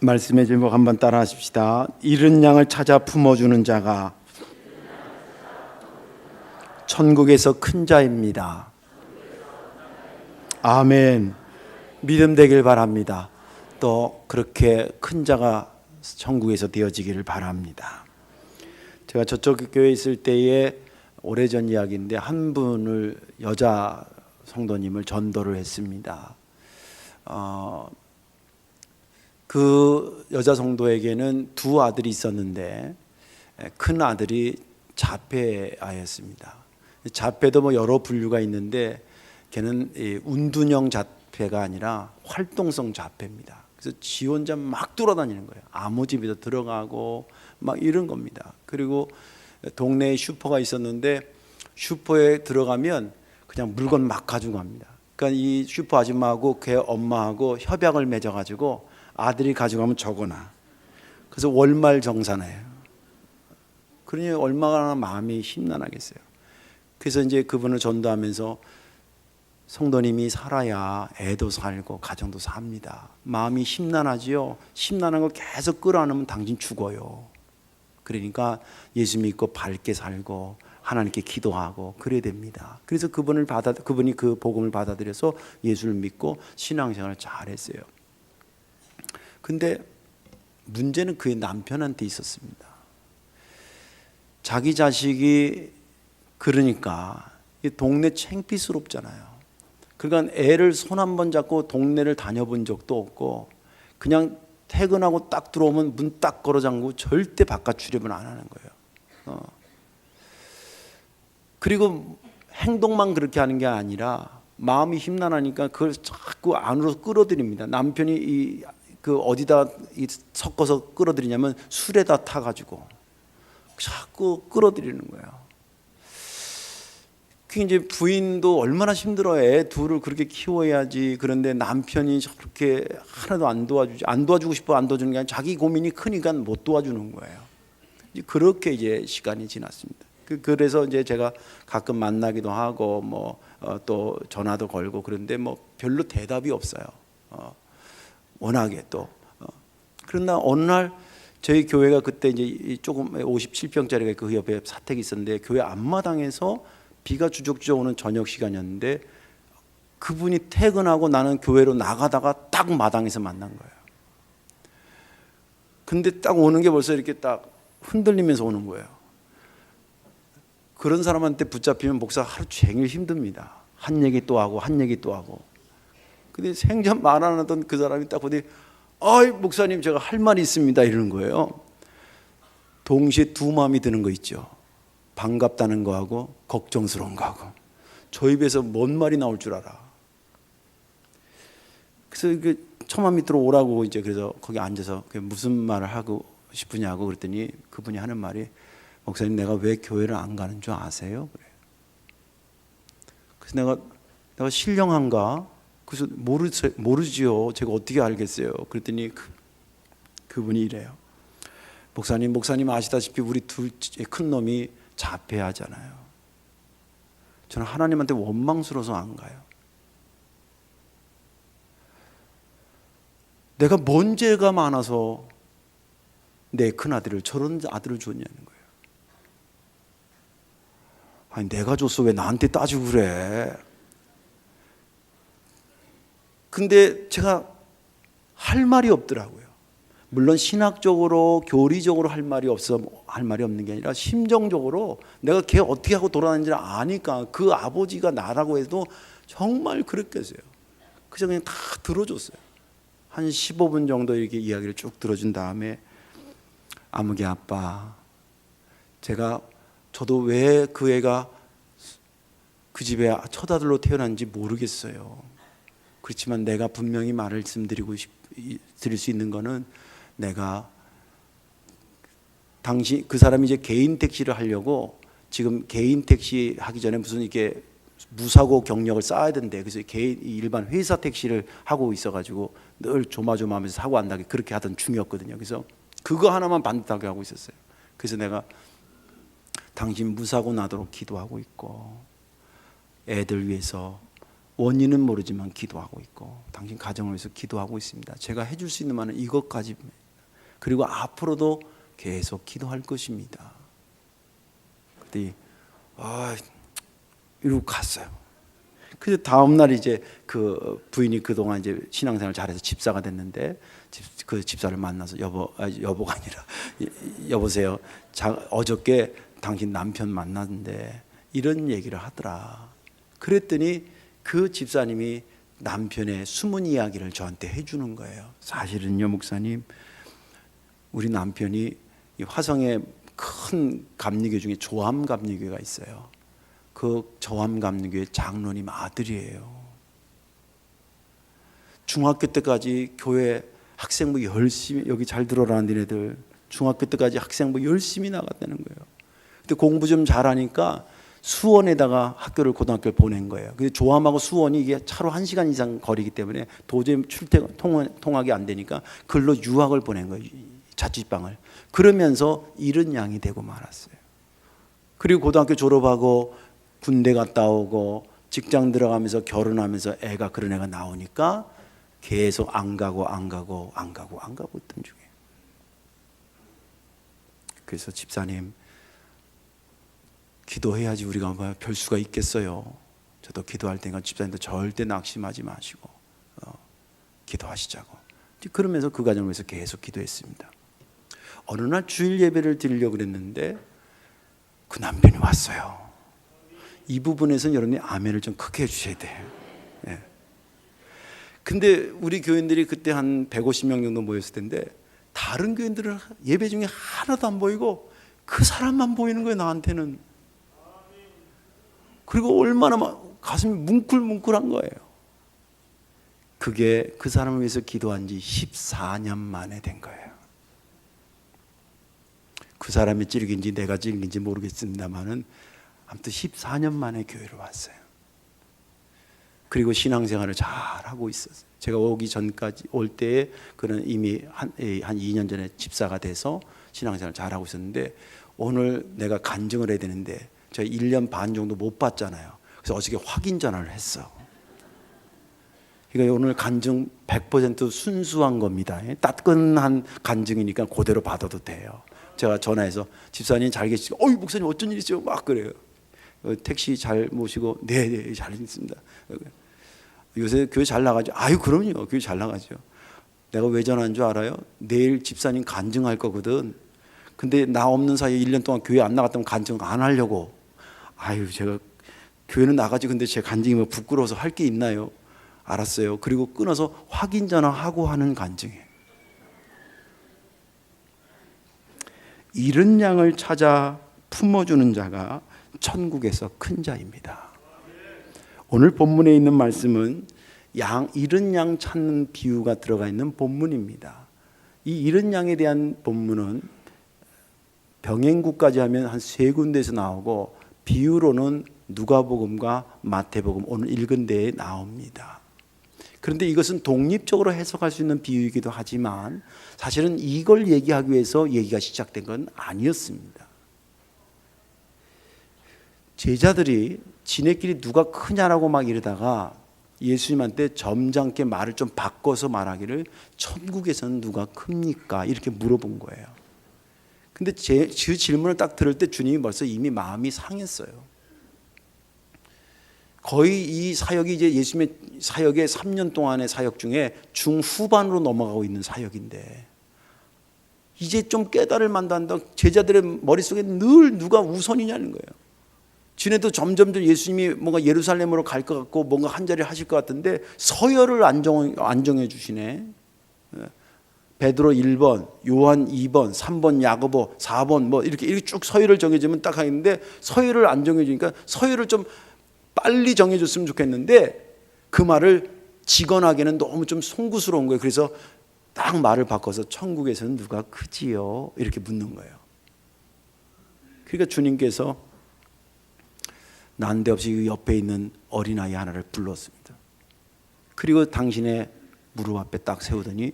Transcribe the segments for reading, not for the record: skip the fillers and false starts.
말씀의 제목 한번 따라 하십시다. 잃은 양을 찾아 품어주는 자가 천국에서 큰 자입니다. 아멘. 믿음 되길 바랍니다. 또 그렇게 큰 자가 천국에서 되어지기를 바랍니다. 제가 저쪽 교회에 있을 때에 오래전 이야기인데 한 분을 여자 성도님을 전도를 했습니다. 그 여자 성도에게는 두 아들이 있었는데 큰 아들이 자폐아였습니다. 자폐도 뭐 여러 분류가 있는데 걔는 운둔형 자폐가 아니라 활동성 자폐입니다. 그래서 지 혼자 막 돌아다니는 거예요. 아무 집에도 들어가고 막 이런 겁니다. 그리고 동네에 슈퍼가 있었는데 슈퍼에 들어가면 그냥 물건 막 가지고 갑니다. 그러니까 이 슈퍼 아줌마하고 걔 엄마하고 협약을 맺어가지고 아들이 가져가면 적어놔. 그래서 월말 정산해요. 그러니 얼마나 마음이 심란하겠어요. 그래서 이제 그분을 전도하면서 성도님이 살아야 애도 살고 가정도 삽니다. 마음이 심란하지요. 심란한 걸 계속 끌어안으면 당신 죽어요. 그러니까 예수 믿고 밝게 살고 하나님께 기도하고 그래야 됩니다. 그래서 그분이 그 복음을 받아들여서 예수를 믿고 신앙생활을 잘했어요. 근데 문제는 그의 남편한테 있었습니다. 자기 자식이 그러니까 이 동네 창피스럽잖아요. 그러니까 애를 손 한 번 잡고 동네를 다녀본 적도 없고 그냥 퇴근하고 딱 들어오면 문 딱 걸어 잠그고 절대 바깥 출입은 안 하는 거예요. 그리고 행동만 그렇게 하는 게 아니라 마음이 힘나니까 그걸 자꾸 안으로 끌어들입니다. 남편이 그 어디다 섞어서 끌어들이냐면 술에다 타가지고 자꾸 끌어들이는 거예요. 그 이제 부인도 얼마나 힘들어요. 애 둘을 그렇게 키워야지. 그런데 남편이 저렇게 하나도 안 도와주고 싶어 안 도와주는 게 아니라 자기 고민이 크니까 못 도와주는 거예요. 그렇게 이제 시간이 지났습니다. 그래서 이제 제가 가끔 만나기도 하고 또 전화도 걸고 그런데 별로 대답이 없어요. 워낙에 또 그러나 어느 날 저희 교회가 그때 이제 조금 57평짜리가 그 옆에 사택이 있었는데 교회 앞마당에서 비가 주적주적 오는 저녁 시간이었는데 그분이 퇴근하고 나는 교회로 나가다가 딱 마당에서 만난 거예요. 근데 딱 오는 게 벌써 이렇게 딱 흔들리면서 오는 거예요. 그런 사람한테 붙잡히면 목사 하루 종일 힘듭니다. 한 얘기 또 하고 한 얘기 또 하고. 근데 생전 말 안 하던 그 사람이 딱 보더니 아이 목사님 제가 할 말이 있습니다 이러는 거예요. 동시에 두 마음이 드는 거 있죠. 반갑다는 거하고 걱정스러운 거하고 저 입에서 뭔 말이 나올 줄 알아. 그래서 처마 밑으로 오라고 이제 그래서 거기 앉아서 무슨 말을 하고 싶으냐고 그랬더니 그분이 하는 말이 목사님 내가 왜 교회를 안 가는 줄 아세요? 그래요. 그래서 내가 신령한가? 그래서 모르지요. 제가 어떻게 알겠어요? 그랬더니 그분이 이래요. 목사님 아시다시피 우리 둘 큰 놈이 자폐하잖아요. 저는 하나님한테 원망스러워서 안 가요. 내가 뭔 죄가 많아서 내 큰아들을 저런 아들을 줬냐는 거예요. 아니 내가 줬어 왜 나한테 따지고 그래. 근데 제가 할 말이 없더라고요. 물론 신학적으로 교리적으로 할 말이 없는 게 아니라 심정적으로 내가 걔 어떻게 하고 돌아다니는지를 아니까 그 아버지가 나라고 해도 정말 그랬겠어요. 그래서 그냥 다 들어줬어요. 한 15분 정도 이렇게 이야기를 쭉 들어준 다음에 아무개 아빠 저도 왜 그 애가 그 집에 첫 아들로 태어난지 모르겠어요. 그렇지만 내가 분명히 드릴 수 있는 거는 내가 그 사람이 이제 개인 택시를 하려고 지금 개인 택시 하기 전에 무슨 이렇게 무사고 경력을 쌓아야 된대. 그래서 일반 회사 택시를 하고 있어가지고 늘 조마조마하면서 사고 안 나게 그렇게 하던 중이었거든요. 그래서 그거 하나만 반듯하게 하고 있었어요. 그래서 내가 당신 무사고 나도록 기도하고 있고 애들 위해서 원인은 모르지만 기도하고 있고 당신 가정을 위해서 기도하고 있습니다. 제가 해줄 수 있는 말은 이것까지입니다. 그리고 앞으로도 계속 기도할 것입니다. 그때 이러고 갔어요. 그래서 다음 날 이제 그 부인이 그동안 이제 신앙생활 잘해서 집사가 됐는데 그 집사를 만나서 여보가 아니라 여보세요. 어저께 당신 남편 만났는데 이런 얘기를 하더라. 그랬더니 그 집사님이 남편의 숨은 이야기를 저한테 해주는 거예요. 사실은요, 목사님, 우리 남편이 이 화성의 큰 감리교 중에 조암감리교가 있어요. 그 조암감리교의 장로님 아들이에요. 중학교 때까지 교회 학생부 열심히, 여기 잘 들어라 니네들, 중학교 때까지 학생부 열심히 나갔다는 거예요. 근데 공부 좀 잘하니까 수원에다가 학교를 고등학교를 보낸 거예요. 근데 조암하고 수원이 이게 차로 1시간 이상 거리기 때문에 도저히 통학이 안 되니까 글로 유학을 보낸 거예요. 자취방을. 그러면서 이런 양이 되고 말았어요. 그리고 고등학교 졸업하고 군대 갔다 오고 직장 들어가면서 결혼하면서 그런 애가 나오니까 계속 안 가고 있던 중에. 그래서 집사님, 기도해야지 우리가 별 수가 있겠어요. 저도 기도할 테니까 집사님도 절대 낙심하지 마시고 기도하시자고. 그러면서 그 가정을 위해서 계속 기도했습니다. 어느 날 주일 예배를 드리려고 그랬는데 그 남편이 왔어요. 이 부분에서는 여러분이 아멘을 좀 크게 해주셔야 돼요. 예. 근데 우리 교인들이 그때 한 150명 정도 모였을 텐데 다른 교인들은 예배 중에 하나도 안 보이고 그 사람만 보이는 거예요, 나한테는. 그리고 얼마나 가슴이 뭉클뭉클한 거예요. 그게 그 사람을 위해서 기도한 지 14년 만에 된 거예요. 그 사람이 찔긴지 내가 찔긴지 모르겠습니다만은 아무튼 14년 만에 교회로 왔어요. 그리고 신앙생활을 잘 하고 있었어요. 제가 오기 전까지 올 때에 그는 이미 한 2년 전에 집사가 돼서 신앙생활을 잘 하고 있었는데 오늘 내가 간증을 해야 되는데 제가 1년 반 정도 못 봤잖아요. 그래서 어저께 확인 전화를 했어. 그러니까 오늘 간증 100% 순수한 겁니다. 따끈한 간증이니까 그대로 받아도 돼요. 제가 전화해서 집사님 잘 계시고, 어이 목사님 어쩐 일이죠? 막 그래요. 택시 잘 모시고, 네, 잘 있습니다. 요새 교회 잘 나가죠? 아유, 그럼요. 교회 잘 나가죠. 내가 왜 전화한 줄 알아요? 내일 집사님 간증할 거거든. 근데 나 없는 사이에 1년 동안 교회 안 나갔다면 간증 안 하려고. 아유, 제가 교회는 나가지. 근데 제 간증이 뭐 부끄러워서 할 게 있나요? 알았어요. 그리고 끊어서 확인 전화하고 하는 간증이에요. 잃은 양을 찾아 품어주는 자가 천국에서 큰 자입니다. 오늘 본문에 있는 말씀은 잃은 양 찾는 비유가 들어가 있는 본문입니다. 이 잃은 양에 대한 본문은 병행구까지 하면 한 3군데에서 나오고 비유로는 누가복음과 마태복음 오늘 읽은 데에 나옵니다. 그런데 이것은 독립적으로 해석할 수 있는 비유이기도 하지만 사실은 이걸 얘기하기 위해서 얘기가 시작된 건 아니었습니다. 제자들이 지네끼리 누가 크냐라고 막 이러다가 예수님한테 점잖게 말을 좀 바꿔서 말하기를 천국에서는 누가 큽니까? 이렇게 물어본 거예요. 근데 그 질문을 딱 들을 때 주님이 벌써 이미 마음이 상했어요. 거의 이 사역이 이제 예수님의 사역의 3년 동안의 사역 중에 중후반으로 넘어가고 있는 사역인데 이제 좀 깨달을 만한다. 제자들의 머릿속에 늘 누가 우선이냐는 거예요. 지네도 점점 예수님이 뭔가 예루살렘으로 갈 것 같고 뭔가 한 자리 하실 것 같은데 서열을 안 정해 주시네. 베드로 1번, 요한 2번, 3번 야고보, 4번 뭐 이렇게 쭉 서열을 정해주면 딱 하는데 서열을 안 정해주니까 서열을 좀 빨리 정해줬으면 좋겠는데 그 말을 직언하기에는 너무 좀 송구스러운 거예요. 그래서 딱 말을 바꿔서 천국에서는 누가 크지요? 이렇게 묻는 거예요. 그러니까 주님께서 난데없이 옆에 있는 어린아이 하나를 불렀습니다. 그리고 당신의 무릎 앞에 딱 세우더니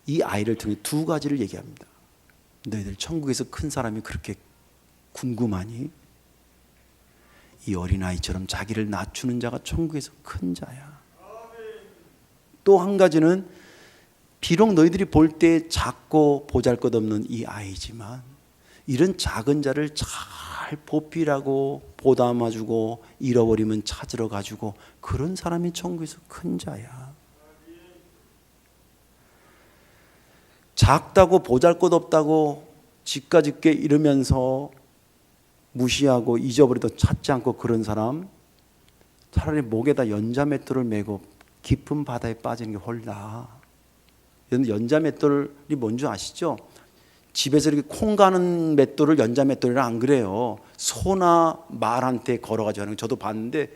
이 아이를 통해 2가지를 얘기합니다. 너희들 천국에서 큰 사람이 그렇게 궁금하니? 이 어린아이처럼 자기를 낮추는 자가 천국에서 큰 자야. 또 한 가지는 비록 너희들이 볼 때 작고 보잘것없는 이 아이지만 이런 작은 자를 잘 보필하고 보담아주고 잃어버리면 찾으러 가지고 그런 사람이 천국에서 큰 자야. 작다고 보잘것없다고 집가집게 이러면서 무시하고 잊어버리도 찾지 않고 그런 사람, 차라리 목에다 연자맷돌을 메고 깊은 바다에 빠지는 게 훨 나아. 연자맷돌이 뭔지 아시죠? 집에서 이렇게 콩 가는 맷돌을 연자맷돌이라 안 그래요. 소나 말한테 걸어가지고 하는 거 저도 봤는데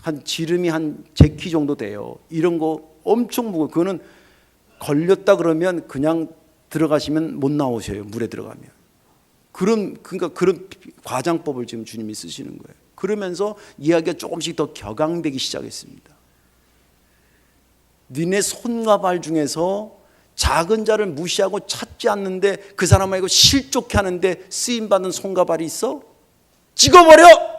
한 지름이 한 제 키 정도 돼요. 이런 거 엄청 무거워. 그거는 걸렸다 그러면 그냥 들어가시면 못 나오셔요. 물에 들어가면. 그러니까 그런 과장법을 지금 주님이 쓰시는 거예요. 그러면서 이야기가 조금씩 더 격앙되기 시작했습니다. 니네 손과 발 중에서 작은 자를 무시하고 찾지 않는데 그 사람하고 실족해 하는데 쓰임받는 손과 발이 있어? 찍어버려!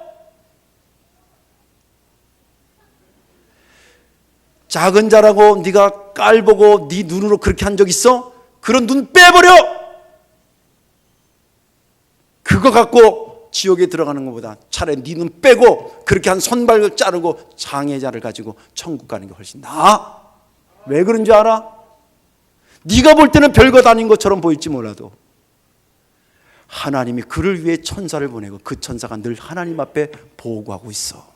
작은 자라고 네가 깔보고 네 눈으로 그렇게 한 적 있어? 그런 눈 빼버려! 그거 갖고 지옥에 들어가는 것보다 차라리 네 눈 빼고 그렇게 한 손발을 자르고 장애자를 가지고 천국 가는 게 훨씬 나아. 왜 그런 줄 알아? 네가 볼 때는 별것 아닌 것처럼 보일지 몰라도 하나님이 그를 위해 천사를 보내고 그 천사가 늘 하나님 앞에 보고하고 있어.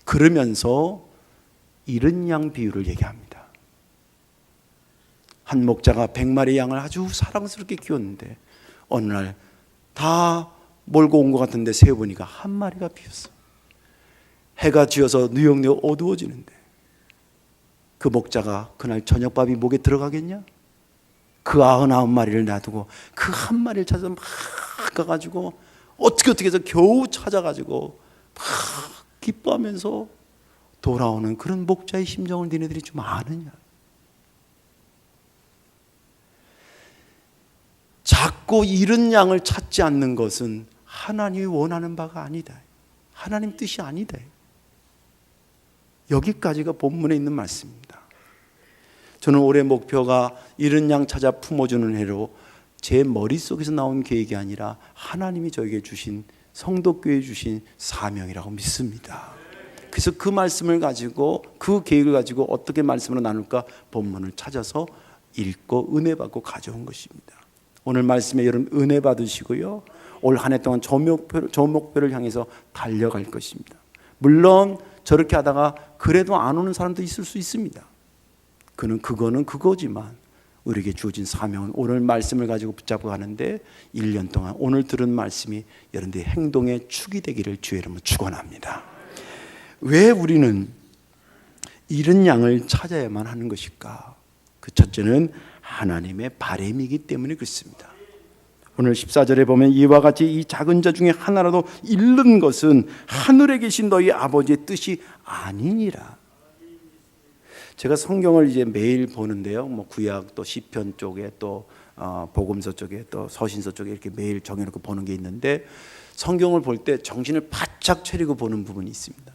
그러면서 이런 양 비유를 얘기합니다. 한 목자가 100마리 양을 아주 사랑스럽게 키웠는데 어느 날 다 몰고 온 것 같은데 세어보니까 한 마리가 비었어. 해가 지어서 누역누역 어두워지는데 그 목자가 그날 저녁밥이 목에 들어가겠냐? 그 99마리를 놔두고 그 한 마리를 찾아서 막 가가지고 어떻게 해서 겨우 찾아가지고 막 기뻐하면서 돌아오는 그런 목자의 심정을 너네들이 좀 아느냐? 작고 잃은 양을 찾지 않는 것은 하나님이 원하는 바가 아니다. 하나님 뜻이 아니다. 여기까지가 본문에 있는 말씀입니다. 저는 올해 목표가 잃은 양 찾아 품어주는 해로 제 머릿속에서 나온 계획이 아니라 하나님이 저에게 주신 성도교회 주신 사명이라고 믿습니다. 그래서 그 말씀을 가지고 그 계획을 가지고 어떻게 말씀으로 나눌까 본문을 찾아서 읽고 은혜 받고 가져온 것입니다. 오늘 말씀에 여러분 은혜 받으시고요. 올 한 해 동안 저 목표를 향해서 달려갈 것입니다. 물론 저렇게 하다가 그래도 안 오는 사람도 있을 수 있습니다. 그거는 그거지만 우리에게 주어진 사명은 오늘 말씀을 가지고 붙잡고 가는데 1년 동안 오늘 들은 말씀이 여러분들의 행동의 축이 되기를 주의 이름으로 축원합니다. 왜 우리는 잃은 양을 찾아야만 하는 것일까? 그 첫째는 하나님의 바람이기 때문에 그렇습니다. 오늘 14절에 보면 이와 같이 이 작은 자 중에 하나라도 잃는 것은 하늘에 계신 너희 아버지의 뜻이 아니니라. 제가 성경을 이제 매일 보는데요. 뭐 구약 또 시편 쪽에 또 복음서 쪽에 또 서신서 쪽에 이렇게 매일 정해놓고 보는 게 있는데 성경을 볼 때 정신을 바짝 차리고 보는 부분이 있습니다.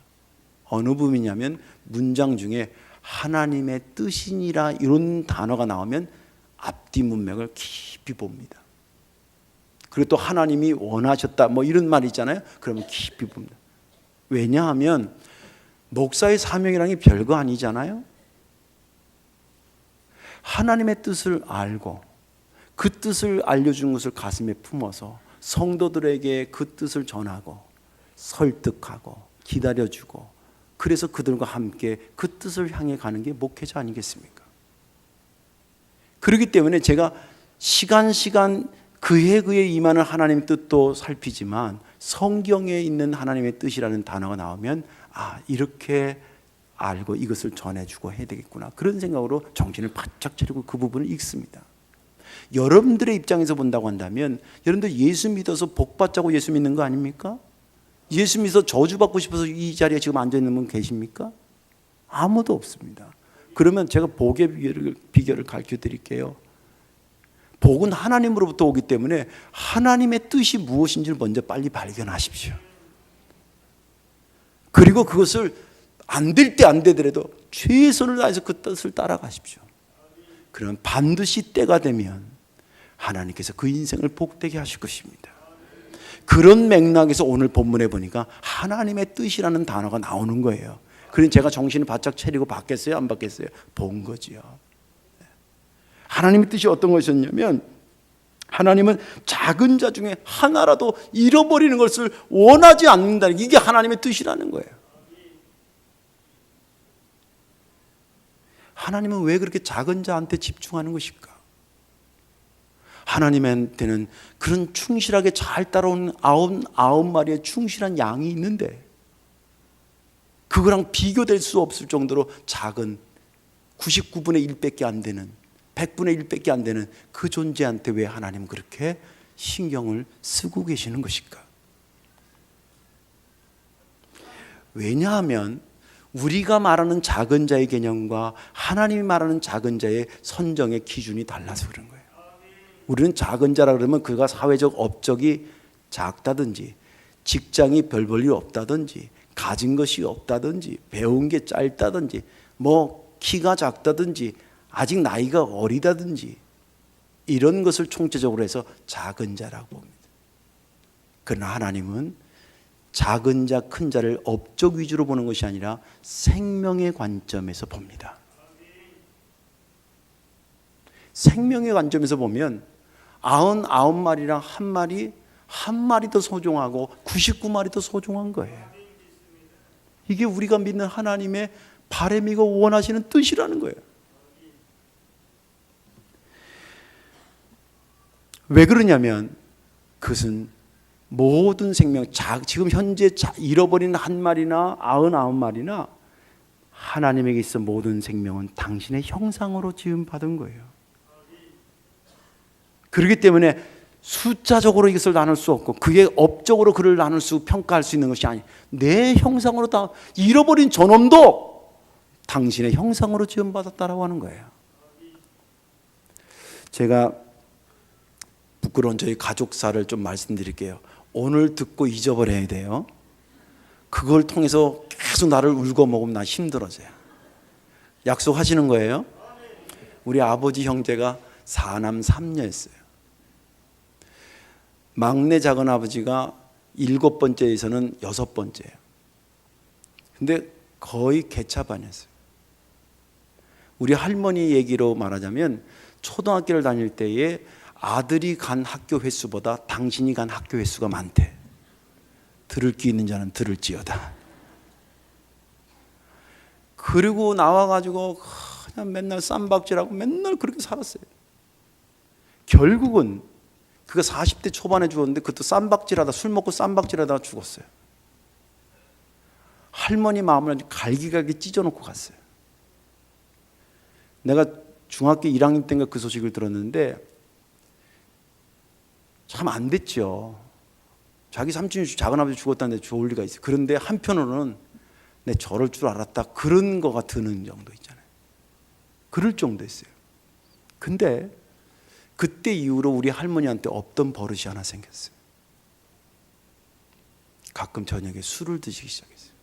어느 부분이냐면 문장 중에 하나님의 뜻이니라 이런 단어가 나오면 앞뒤 문맥을 깊이 봅니다. 그리고 또 하나님이 원하셨다 뭐 이런 말이 있잖아요. 그러면 깊이 봅니다. 왜냐하면 목사의 사명이라는 게 별거 아니잖아요. 하나님의 뜻을 알고 그 뜻을 알려주는 것을 가슴에 품어서 성도들에게 그 뜻을 전하고 설득하고 기다려주고 그래서 그들과 함께 그 뜻을 향해 가는 게 목회자 아니겠습니까? 그렇기 때문에 제가 시간 그에 임하는 하나님의 뜻도 살피지만 성경에 있는 하나님의 뜻이라는 단어가 나오면 이렇게 알고 이것을 전해주고 해야 되겠구나 그런 생각으로 정신을 바짝 차리고 그 부분을 읽습니다. 여러분들의 입장에서 본다고 한다면 여러분들 예수 믿어서 복 받자고 예수 믿는 거 아닙니까? 예수 믿어서 저주받고 싶어서 이 자리에 지금 앉아있는 분 계십니까? 아무도 없습니다. 그러면 제가 복의 비결을 가르쳐 드릴게요. 복은 하나님으로부터 오기 때문에 하나님의 뜻이 무엇인지를 먼저 빨리 발견하십시오. 그리고 그것을 안 될 때 안 되더라도 최선을 다해서 그 뜻을 따라가십시오. 그러면 반드시 때가 되면 하나님께서 그 인생을 복되게 하실 것입니다. 그런 맥락에서 오늘 본문에 보니까 하나님의 뜻이라는 단어가 나오는 거예요. 그러니 제가 정신을 바짝 차리고 받겠어요? 안 받겠어요? 본 거지요. 하나님의 뜻이 어떤 것이었냐면, 하나님은 작은 자 중에 하나라도 잃어버리는 것을 원하지 않는다는, 이게 하나님의 뜻이라는 거예요. 하나님은 왜 그렇게 작은 자한테 집중하는 것일까? 하나님한테는 그런 충실하게 잘 따라오는 아홉 마리의 충실한 양이 있는데 그거랑 비교될 수 없을 정도로 작은 99분의 1밖에 안 되는, 100분의 1밖에 안 되는 그 존재한테 왜 하나님은 그렇게 신경을 쓰고 계시는 것일까? 왜냐하면 우리가 말하는 작은 자의 개념과 하나님이 말하는 작은 자의 선정의 기준이 달라서 그런 거예요. 우리는 작은 자라 그러면 그가 사회적 업적이 작다든지, 직장이 별 볼 일 없다든지, 가진 것이 없다든지, 배운 게 짧다든지, 뭐 키가 작다든지, 아직 나이가 어리다든지, 이런 것을 총체적으로 해서 작은 자라고 봅니다. 그러나 하나님은 작은 자, 큰 자를 업적 위주로 보는 것이 아니라 생명의 관점에서 봅니다. 생명의 관점에서 보면 99마리랑 한 마리 더 소중하고 99마리 더 소중한 거예요. 이게 우리가 믿는 하나님의 바람이고 원하시는 뜻이라는 거예요. 왜 그러냐면 그것은 모든 생명, 지금 현재 잃어버린 한 마리나 99마리나 하나님에게 있어 모든 생명은 당신의 형상으로 지음받은 거예요. 그렇기 때문에 숫자적으로 이것을 나눌 수 없고 그게 업적으로 그를 나눌 수, 평가할 수 있는 것이 아니, 내 형상으로 다, 잃어버린 저놈도 당신의 형상으로 지음받았다라고 하는 거예요. 제가 부끄러운 저희 가족사를 좀 말씀드릴게요. 오늘 듣고 잊어버려야 돼요. 그걸 통해서 계속 나를 울고 먹으면 나 힘들어져요. 약속하시는 거예요? 우리 아버지 형제가 4남 3녀였어요. 막내 작은 아버지가 7번째에서는 6번째예요. 근데 거의 개차반이었어요. 우리 할머니 얘기로 말하자면 초등학교를 다닐 때에 아들이 간 학교 횟수보다 당신이 간 학교 횟수가 많대. 들을 귀 있는 자는 들을지어다. 그리고 나와가지고 그냥 맨날 쌈박질하고 맨날 그렇게 살았어요. 결국은 그가 40대 초반에 죽었는데 그것도 쌈박질하다, 술 먹고 쌈박질하다가 죽었어요. 할머니 마음을 아주 갈기갈기 찢어놓고 갔어요. 내가 중학교 1학년 때인가 그 소식을 들었는데 참 안 됐죠. 자기 삼촌이, 작은 아버지 죽었다는데 좋을 리가 있어요. 그런데 한편으로는 내 저럴 줄 알았다, 그런 거가 드는 정도 있잖아요. 그럴 정도였어요. 근데 그때 이후로 우리 할머니한테 없던 버릇이 하나 생겼어요. 가끔 저녁에 술을 드시기 시작했어요.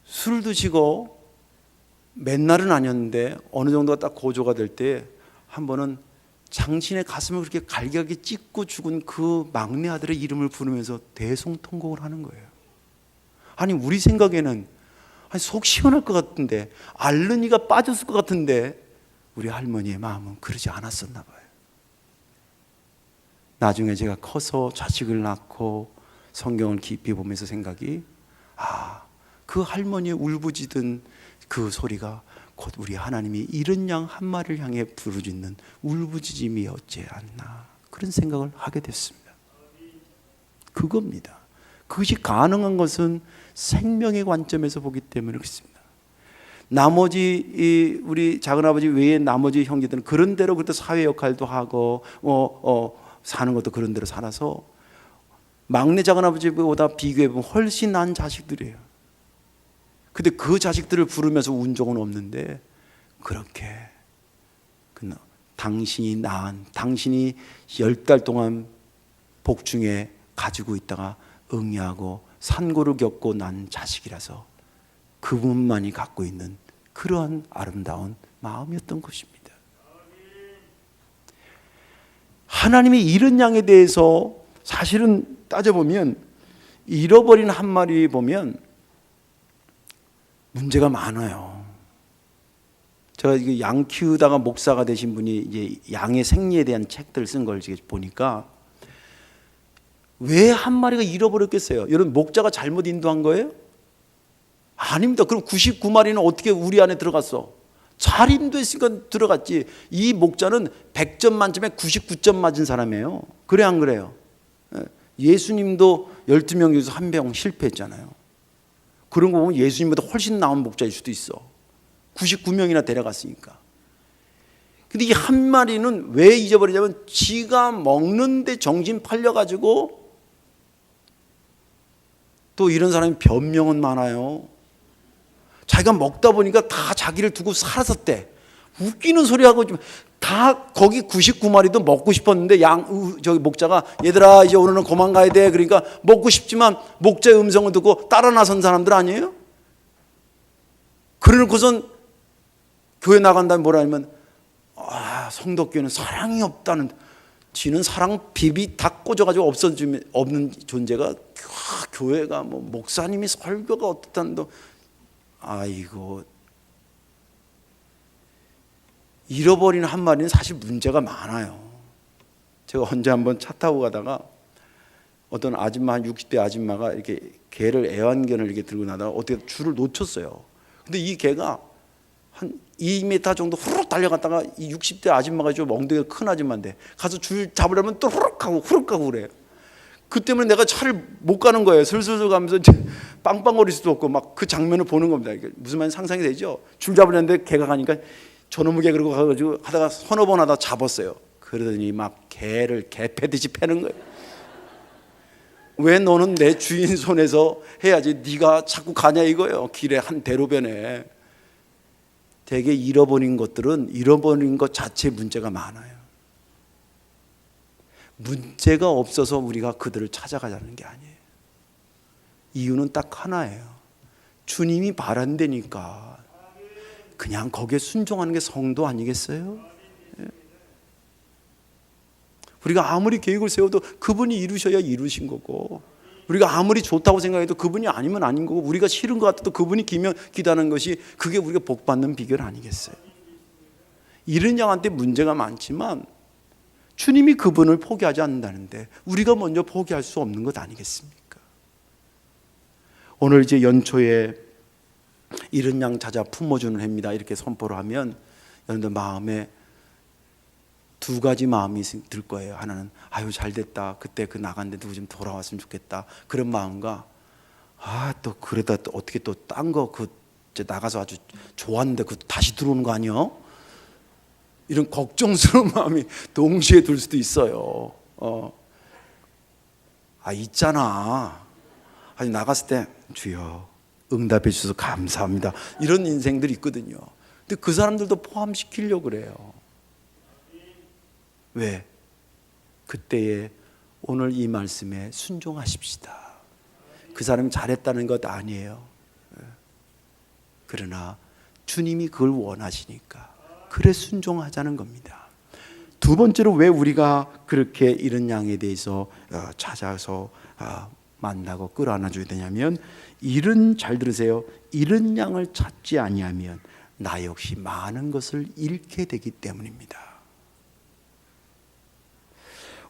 술을 드시고 맨날은 아니었는데 어느 정도가 딱 고조가 될 때 한 번은 당신의 가슴을 그렇게 갈기갈기 찢고 죽은 그 막내 아들의 이름을 부르면서 대성통곡을 하는 거예요. 아니 우리 생각에는 속 시원할 것 같은데, 알른이가 빠졌을 것 같은데 우리 할머니의 마음은 그러지 않았었나 봐요. 나중에 제가 커서 자식을 낳고 성경을 깊이 보면서 생각이, 그 할머니의 울부짖은 그 소리가 곧 우리 하나님이 이른 양 한 마리를 향해 부르짖는 울부짖음이었지 않나, 그런 생각을 하게 됐습니다. 그겁니다. 그것이 가능한 것은 생명의 관점에서 보기 때문에 그렇습니다. 나머지 우리 작은아버지 외에 나머지 형제들은 그런 대로 그때 사회 역할도 하고 사는 것도 그런 대로 살아서 막내 작은아버지보다 비교해보면 훨씬 나은 자식들이에요. 근데 그 자식들을 부르면서 운 적은 없는데 그렇게 당신이 낳은, 당신이 10달 동안 복중에 가지고 있다가 응애하고 산고를 겪고 난 자식이라서 그분만이 갖고 있는 그러한 아름다운 마음이었던 것입니다. 하나님이 이런 양에 대해서 사실은 따져보면 잃어버린 한 마리 보면 문제가 많아요. 제가 양 키우다가 목사가 되신 분이 이제 양의 생리에 대한 책들을 쓴 걸 보니까 왜 한 마리가 잃어버렸겠어요? 여러분, 목자가 잘못 인도한 거예요? 아닙니다. 그럼 99마리는 어떻게 우리 안에 들어갔어? 잘 인도했으니까 들어갔지. 이 목자는 100점 만점에 99점 맞은 사람이에요. 그래 안 그래요? 예수님도 12명 중에서 한 명 실패했잖아요. 그런 거 보면 예수님보다 훨씬 나은 목자일 수도 있어. 99명이나 데려갔으니까. 근데 이 한 마리는 왜 잊어버리냐면 지가 먹는데 정신 팔려가지고, 또 이런 사람이 변명은 많아요. 자기가 먹다 보니까 다 자기를 두고 살았었대. 웃기는 소리하고 다 거기 99마리도 먹고 싶었는데 저기 목자가 얘들아 이제 오늘은 그만 가야 돼. 그러니까 먹고 싶지만 목자의 음성을 듣고 따라 나선 사람들 아니에요? 그러고선 교회 나간 다음에 뭐라 하면 성덕교회는 사랑이 없다는, 지는 사랑 비비 다 꽂아가지고 없는 존재가 교회가 뭐 목사님이 설교가 어떻다는데, 아이고, 잃어버린 한 마리는 사실 문제가 많아요. 제가 언제 한번 차 타고 가다가 어떤 아줌마, 한 60대 아줌마가 이렇게 개를, 애완견을 이렇게 들고 나다가 어떻게 줄을 놓쳤어요. 근데 이 개가 한 2m 정도 후루룩 달려갔다가 이 60대 아줌마가 좀 엉덩이가 큰 아줌마인데 가서 줄 잡으려면 또 후룩 하고 그래요. 그 때문에 내가 차를 못 가는 거예요. 슬슬 가면서 빵빵거릴 수도 없고 막 그 장면을 보는 겁니다. 무슨 말인지 상상이 되죠? 줄 잡으려는데 개가 가니까 저놈의 개 그러고 가가지고 하다가 서너 번 하다 잡았어요. 그러더니 막 개를 개 패듯이 패는 거예요. 왜 너는 내 주인 손에서 해야지 네가 자꾸 가냐 이거예요. 길에 한 대로변에. 되게 잃어버린 것들은 잃어버린 것 자체에 문제가 많아요. 문제가 없어서 우리가 그들을 찾아가자는 게 아니에요. 이유는 딱 하나예요. 주님이 바란다니까. 그냥 거기에 순종하는 게 성도 아니겠어요? 우리가 아무리 계획을 세워도 그분이 이루셔야 이루신 거고, 우리가 아무리 좋다고 생각해도 그분이 아니면 아닌 거고, 우리가 싫은 것 같아도 그분이 기다는 것이 그게 우리가 복받는 비결 아니겠어요? 이런 양한테 문제가 많지만 주님이 그분을 포기하지 않는다는데 우리가 먼저 포기할 수 없는 것 아니겠습니까? 오늘 이제 연초에 이른 양 찾아 품어주는 해입니다. 이렇게 선포를 하면 여러분들 마음에 두 가지 마음이 들 거예요. 하나는 아유 잘됐다. 그때 그 나갔는데 누구 좀 돌아왔으면 좋겠다. 그런 마음과 또 그러다 또 어떻게 또 딴 거 그 나가서 아주 좋았는데 그 다시 들어오는 거 아니야? 이런 걱정스러운 마음이 동시에 들 수도 있어요. 있잖아. 아니 나갔을 때 주여 응답해 주셔서 감사합니다. 이런 인생들이 있거든요. 근데 그 사람들도 포함시키려고 그래요. 왜? 그때에 오늘 이 말씀에 순종하십시다. 그 사람이 잘했다는 것 아니에요. 그러나 주님이 그걸 원하시니까 그래 순종하자는 겁니다. 두 번째로 왜 우리가 그렇게 이런 양에 대해서 찾아서 만나고 끌어안아줘야 되냐면, 잘 들으세요. 이런 양을 찾지 아니하면 나 역시 많은 것을 잃게 되기 때문입니다.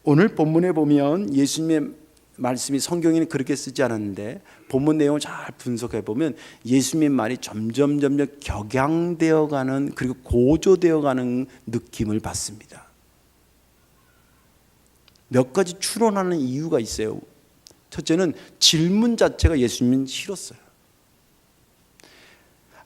오늘 본문에 보면 예수님의 말씀이 성경에는 그렇게 쓰지 않았는데 본문 내용을 잘 분석해 보면 예수님의 말이 점점 격양되어 가는, 그리고 고조되어 가는 느낌을 받습니다. 몇 가지 추론하는 이유가 있어요. 첫째는 질문 자체가 예수님은 싫었어요.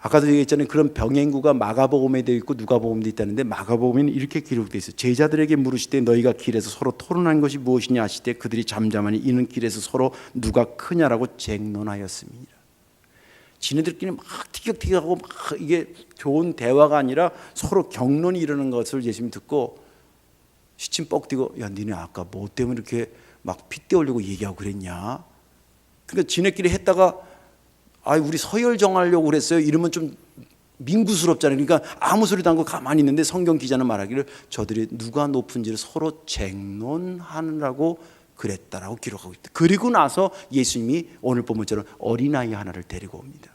아까도 얘기했잖아요. 그런 병행구가 마가복음에 되어 있고 누가복음에 있다는데 마가복음에는 이렇게 기록되어 있어요. 제자들에게 물으시되 너희가 길에서 서로 토론한 것이 무엇이냐 하시되 그들이 잠잠하니 이는 길에서 서로 누가 크냐라고 쟁론하였습니다. 지네들끼리 막 티격태격하고 막 이게 좋은 대화가 아니라 서로 격론이 이러는 것을 예수님이 듣고 시침 뻑 뛰고, 야 니네 아까 뭐 때문에 이렇게 막 핏대 올리고 얘기하고 그랬냐? 그러니까 지네끼리 했다가 우리 서열 정하려고 그랬어요 이러면 좀 민구스럽잖아요. 그러니까 아무 소리도 안 하고 가만히 있는데 성경 기자는 말하기를 저들이 누가 높은지를 서로 쟁론하느라고 그랬다라고 기록하고 있다. 그리고 나서 예수님이 오늘 본문처럼 어린아이 하나를 데리고 옵니다.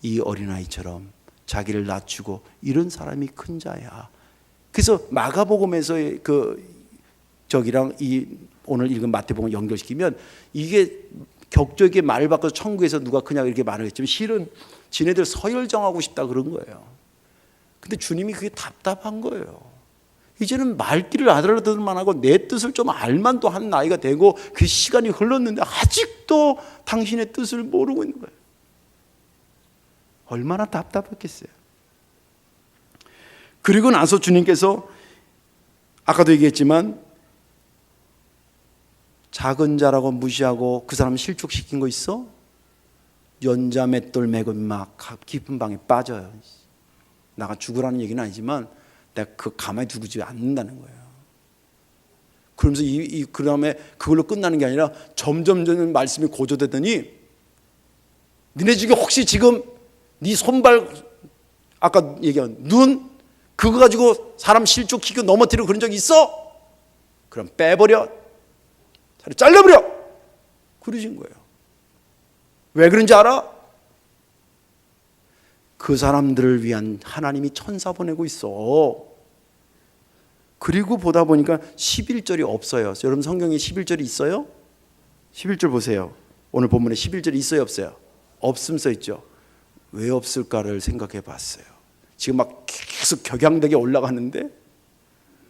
이 어린아이처럼 자기를 낮추고 이런 사람이 큰 자야. 그래서 마가복음에서의 저기랑 이 오늘 읽은 마태복음 연결시키면 이게 격조에게 말을 바꿔서 천국에서 누가 크냐 이렇게 말을 했지만 실은 지네들 서열 정하고 싶다 그런 거예요. 근데 주님이 그게 답답한 거예요. 이제는 말귀를 알아들을만 하고 내 뜻을 좀 알만도 한 나이가 되고 그 시간이 흘렀는데 아직도 당신의 뜻을 모르고 있는 거예요. 얼마나 답답했겠어요. 그리고 나서 주님께서 아까도 얘기했지만 작은 자라고 무시하고 그 사람 실족시킨 거 있어? 연자 맷돌 메고 막 깊은 방에 빠져요. 나가 죽으라는 얘기는 아니지만 내가 가만히 두지 않는다는 거예요. 그러면서 그 다음에 그걸로 끝나는 게 아니라 점점 말씀이 고조되더니 니네 중에 혹시 지금 네 손발 아까 얘기한 눈 그거 가지고 사람 실족시키고 넘어뜨리고 그런 적 있어? 그럼 빼버려. 차라리 잘라버려. 그러신 거예요. 왜 그런지 알아? 그 사람들을 위한 하나님이 천사 보내고 있어. 그리고 보다 보니까 11절이 없어요. 여러분 성경에 11절이 있어요? 11절 보세요. 오늘 본문에 11절이 있어요 없어요? 없음 써있죠. 왜 없을까를 생각해 봤어요. 지금 막 계속 격양되게 올라가는데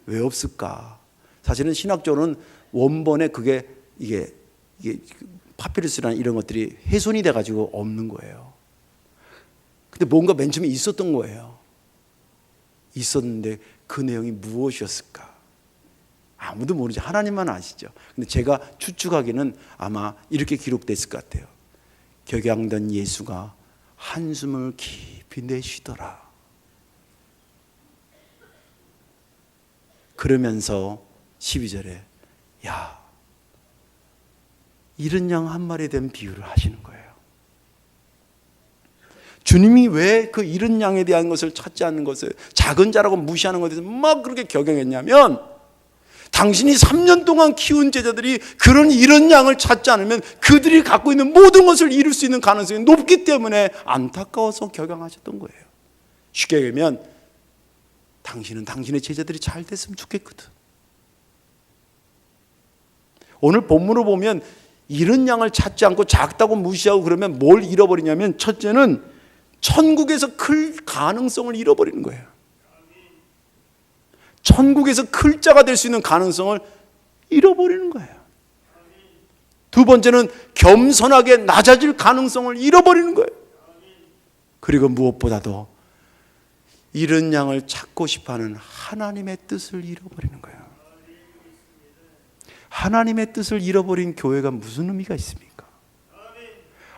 왜 없을까? 사실은 신학적으로는 원본에 그게 이게 파피루스라는 이런 것들이 훼손이 돼가지고 없는 거예요. 근데 뭔가 맨 처음에 있었던 거예요. 있었는데 그 내용이 무엇이었을까? 아무도 모르죠. 하나님만 아시죠. 근데 제가 추측하기는 아마 이렇게 기록됐을 것 같아요. 격양된 예수가 한숨을 깊이 내쉬더라. 그러면서 12절에 야, 이른 양 한 마리에 대한 비유를 하시는 거예요. 주님이 왜 그 이른 양에 대한 것을 찾지 않는 것을 작은 자라고 무시하는 것에 대해서 막 그렇게 격양했냐면 당신이 3년 동안 키운 제자들이 그런 이른 양을 찾지 않으면 그들이 갖고 있는 모든 것을 이룰 수 있는 가능성이 높기 때문에 안타까워서 격양하셨던 거예요. 쉽게 얘기하면 당신은 당신의 제자들이 잘 됐으면 좋겠거든. 오늘 본문을 보면 이른 양을 찾지 않고 작다고 무시하고 그러면 뭘 잃어버리냐면 첫째는 천국에서 클 가능성을 잃어버리는 거예요. 천국에서 클 자가 될 수 있는 가능성을 잃어버리는 거예요. 두 번째는 겸손하게 낮아질 가능성을 잃어버리는 거예요. 그리고 무엇보다도 이른 양을 찾고 싶어하는 하나님의 뜻을 잃어버리는 거예요. 하나님의 뜻을 잃어버린 교회가 무슨 의미가 있습니까?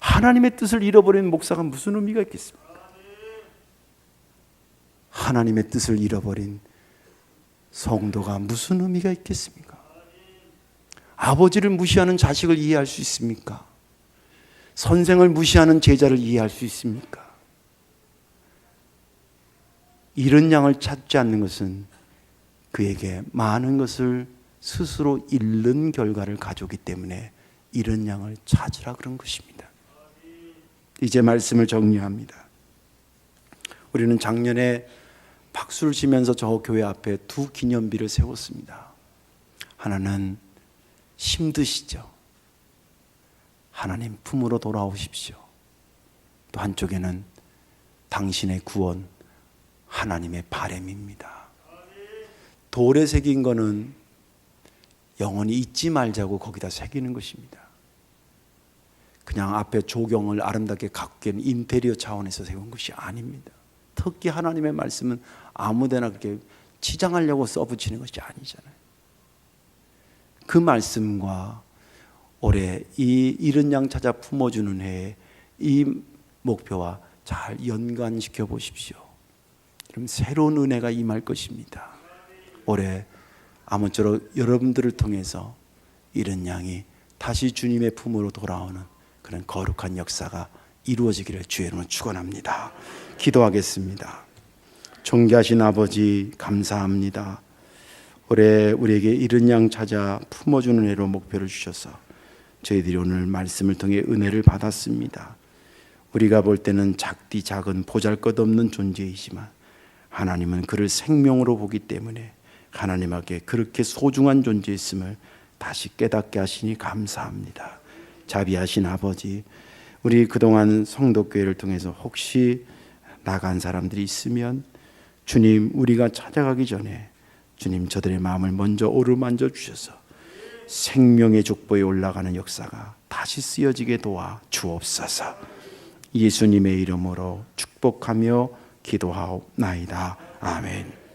하나님의 뜻을 잃어버린 목사가 무슨 의미가 있겠습니까? 하나님의 뜻을 잃어버린 성도가 무슨 의미가 있겠습니까? 아버지를 무시하는 자식을 이해할 수 있습니까? 선생을 무시하는 제자를 이해할 수 있습니까? 이른 양을 찾지 않는 것은 그에게 많은 것을 스스로 잃는 결과를 가져오기 때문에 이른 양을 찾으라 그런 것입니다. 이제 말씀을 정리합니다. 우리는 작년에 박수를 치면서 저 교회 앞에 두 기념비를 세웠습니다. 하나는 힘드시죠. 하나님 품으로 돌아오십시오. 또 한쪽에는 당신의 구원, 하나님의 바람입니다. 돌에 새긴 거는 영원히 잊지 말자고 거기다 새기는 것입니다. 그냥 앞에 조경을 아름답게 갖기에는 인테리어 차원에서 세운 것이 아닙니다. 특히 하나님의 말씀은 아무데나 그렇게 치장하려고 써붙이는 것이 아니잖아요. 그 말씀과 올해 이 이른 양 찾아 품어주는 해에 이 목표와 잘 연관시켜 보십시오. 그럼 새로운 은혜가 임할 것입니다. 올해 아무쪼록 여러분들을 통해서 이런 양이 다시 주님의 품으로 돌아오는 그런 거룩한 역사가 이루어지기를 주의 이름으로 축원합니다. 기도하겠습니다. 존귀하신 아버지, 감사합니다. 올해 우리에게 이른 양 찾아 품어주는 은혜로 목표를 주셔서 저희들이 오늘 말씀을 통해 은혜를 받았습니다. 우리가 볼 때는 작디 작은 보잘것없는 존재이지만 하나님은 그를 생명으로 보기 때문에 하나님에게 그렇게 소중한 존재였음을 다시 깨닫게 하시니 감사합니다. 자비하신 아버지, 우리 그동안 성도교회를 통해서 혹시 나간 사람들이 있으면 주님, 우리가 찾아가기 전에 주님 저들의 마음을 먼저 어루만져 주셔서 생명의 족보에 올라가는 역사가 다시 쓰여지게 도와 주옵소서. 예수님의 이름으로 축복하며 기도하옵나이다. 아멘.